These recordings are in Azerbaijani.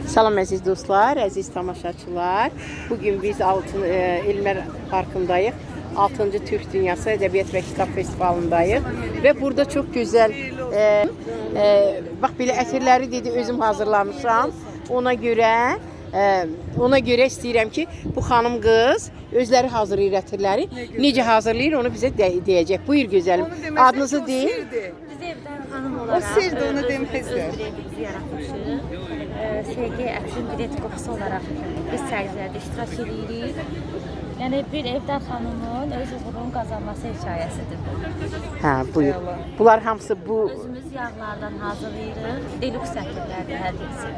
Salam əziz dostlar, əziz tamaşaçılar. Bugün biz Elmlər Parkındayıq. 6-cı Türk Dünyası Ədəbiyyat və Kitab Festivalındayıq. Və burada çox gözəl, bax belə ətirləri dedi, özüm hazırlamışam. Ona görə istəyirəm ki, bu xanım qız özləri hazırlayır ətirləri. Necə hazırlayır onu bizə deyəcək. Buyur gözəlim. Adınızı deyin. Biz evdən xanım olaraq o sirdir, onu deməzdir. Öz brendimizi yaratmışıq. Sevgi ətrin brend qoxusu olaraq biz sərgilərdə iştirak edirik. Yəni bir evdən xanımın öz uğurunu qazanması hekayəsidir bu. Hə, buyur. Bunlar hamısı bu. Özümüz yağlardan hazırlayırıq. Deluxe ətirlərdir hər birisi.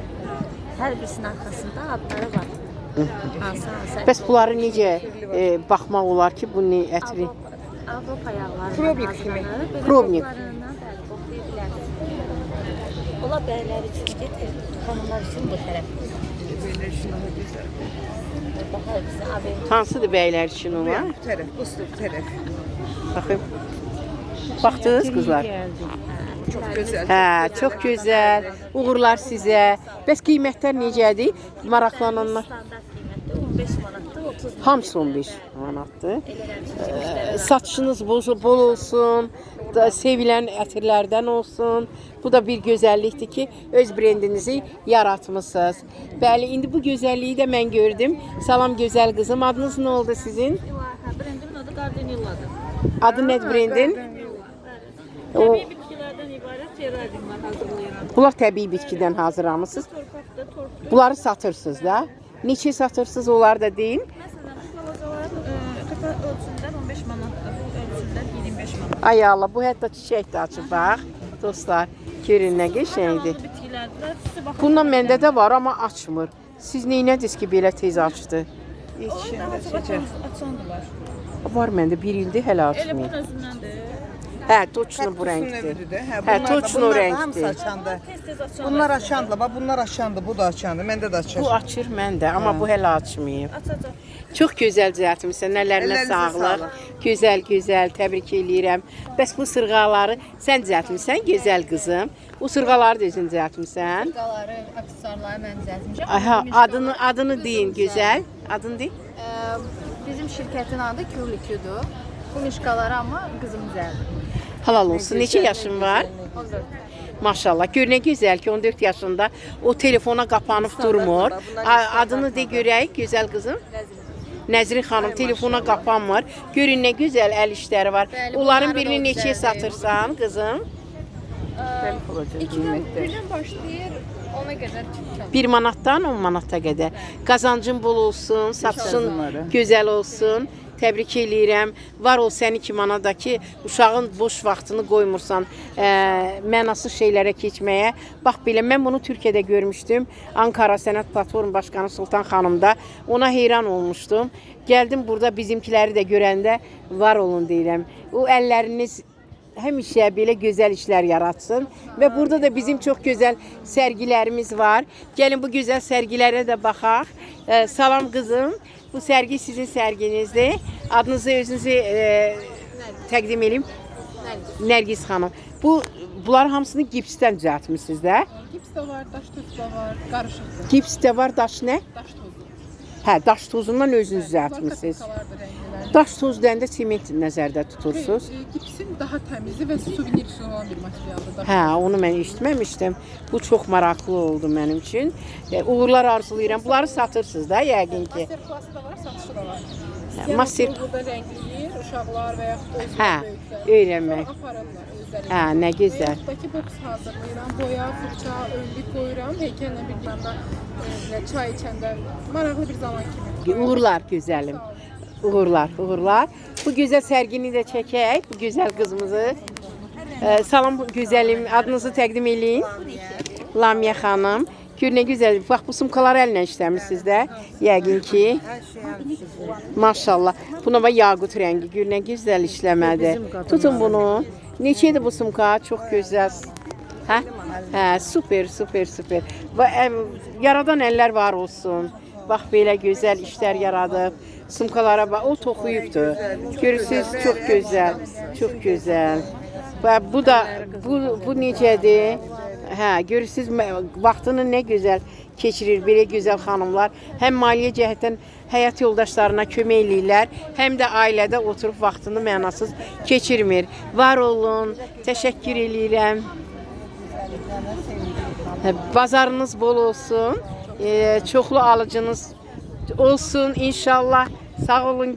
Hər birisinin arxasında adları var. Hansı? Bəs bunları necə baxmaq olar ki, bu ne ətri? Avropa yağlarından Probnik kimi. Probnik. Ola bəylər üçün getir, xanımlar üçün bu tərəf. Hansıdır bəylər üçün Bu ona? tərəf, bu tərəf. Baxın. Baxdınız qızlar? Çox gözəl. Hə, çox gözəl. Uğurlar sizə. Bəs qiymətlər necədir? Maraqlananlar. Standart qiymətdə 15 manatdır, 30 manat. Hamısı 15 manatdır. Satışınız bol olsun. Sevilən ətirlərdən olsun. Bu da bir gözəllikdir ki, öz brendinizi yaratmışsınız. Bəli, indi bu gözəlliyi də mən gördüm. Salam gözəl qızım. Adınız nə oldu sizin? Brendimin adı Gardenilladır. Adı nədir brendin? Təbii bitkilərdən ibarət cerrahiyələr hazırlayıram. Bunlar təbii bitkidən hazırlamısınız. Torpaqda torpaq. Bunları satırsınız da. Neçə satırsınız, onlar da deyin. Məsələn, bu balacalar qıta ölçündən 15 manatdır, bu ölçündən 25 manat. Ay Allah, bu hətta çiçək də açıb, bax. Dostlar, görün nə qəşəngdir. Bitkilərdir. Sizi baxın. Bundan məndə də var, amma açmır. Siz neynədiniz ki, belə tez açdı? Açandılar. Var məndə, bir ildir hələ Elə açmayıb. bunun özündəndir. Hə, toçunu bu rəngdir. Hə, toçunu o rəngdir. Açandı. Tez-tez açan. Bunlar açandı, bax bunlar açandı, bu da açandı. Məndə də açır. Bu açır məndə, amma bu hələ açmayıb. Açacaq. Çox gözəl düzəltmisən, əllərinə Əllərinizə sağlıq. sağlıq. Gözəl, təbrik eləyirəm. Bəs bu sırğaları sən düzəltmisən, gözəl qızım. Bu sırğaları da özün düzəltmisən. Mişqaları, aksesuarları mən düzəltmişəm. Aha, adını deyin gözəl. Adını deyin. Bizim şirkətin adı Kürlüküdür. Bu mişqaları amma qızım düzəldir. Halal olsun. Neçə yaşın var? 14. Maşallah. Gör nə gözəl ki, 14 yaşında o telefona qapanıb durmur. Adını de görək, gözəl qızım. Nəzrin xanım telefona qapanmır. Görün nə gözəl əl işləri var. Bəli, Onların bunları birini da neçəyə düzəldir. satırsan, qızım? Birdən başlayır, ona qədər çıxacaq. 1 manatdan 10 manata qədər. Qazancın bol olsun, satışın qazanları. gözəl olsun. Təbrik eləyirəm. Var ol səni ki, manada ki, uşağın boş vaxtını qoymursan mənasız şeylərə keçməyə. Bax belə, mən bunu Türkiyədə görmüşdüm. Ankara Sənət Platform Başqanı Sultan xanımda. Ona heyran olmuşdum. Gəldim burada bizimkiləri də görəndə var olun deyirəm. O əlləriniz həmişə belə gözəl işlər yaratsın. Və burada da bizim çox gözəl sərgilərimiz var. Gəlin bu gözəl sərgilərə də baxaq. Salam qızım. Bu sərgi sizin sərginizdir. Adınızı özünüzü təqdim edeyim. Nərgiz xanım. Bunlar hamısını gipsdən düzəltmisiniz də? Gips də var, daş tozu da var, qarışıqdır. Gips də var, daş nə? Daş tozu. Hə, daş tozundan özünüz düzəltmisiniz. Kaskalardır rənglər. Daş tozu deyəndə sement nəzərdə tutursunuz. Gipsin daha təmizi və suvenir üçün olan bir materialdır. Hə, onu mən eşitməmişdim. Bu çox maraqlı oldu mənim üçün. Uğurlar arzulayıram. Bunları satırsınız da yəqin ki. Master klası da var, satışı da var. Master Burada rəngləyir, uşaqlar və yaxud da özləri Hə, böyüklər. öyrənmək. Aparırlar özləri. Hə, nə gözəl. Buradakı boks hazırlayıram, boya, fırça, önlük qoyuram, heykəllə bir yanda çay içəndə maraqlı bir zaman kimi. Uğurlar gözəlim. Uğurlar. Bu gözəl sərgini də çəkək. Bu gözəl qızımızı. Salam gözəlim. Adınızı təqdim eləyin. Lamia xanım. Gör nə gözəl. Bax bu sumkaları əllə işləmisiniz də. Yəqin ki. Maşallah. Buna bax yaqut rəngi. Gör nə gözəl işləmədir. Tutun bunu. Neçədir bu sumka? Çox gözəl. Hə? Hə, super. Və yaradan əllər var olsun. Bax belə gözəl işlər yaradıb. Sumkalara bax, o toxuyubdur. Görürsünüz, çox gözəl. Və bu necədir? Hə, görürsüz vaxtını nə gözəl keçirir belə gözəl xanımlar. Həm maliyyə cəhətdən həyat yoldaşlarına kömək eləyirlər, həm də ailədə oturub vaxtını mənasız keçirmir. Var olun, təşəkkür eləyirəm. Bazarınız bol olsun, çoxlu alıcınız olsun inşallah. Sağ olun.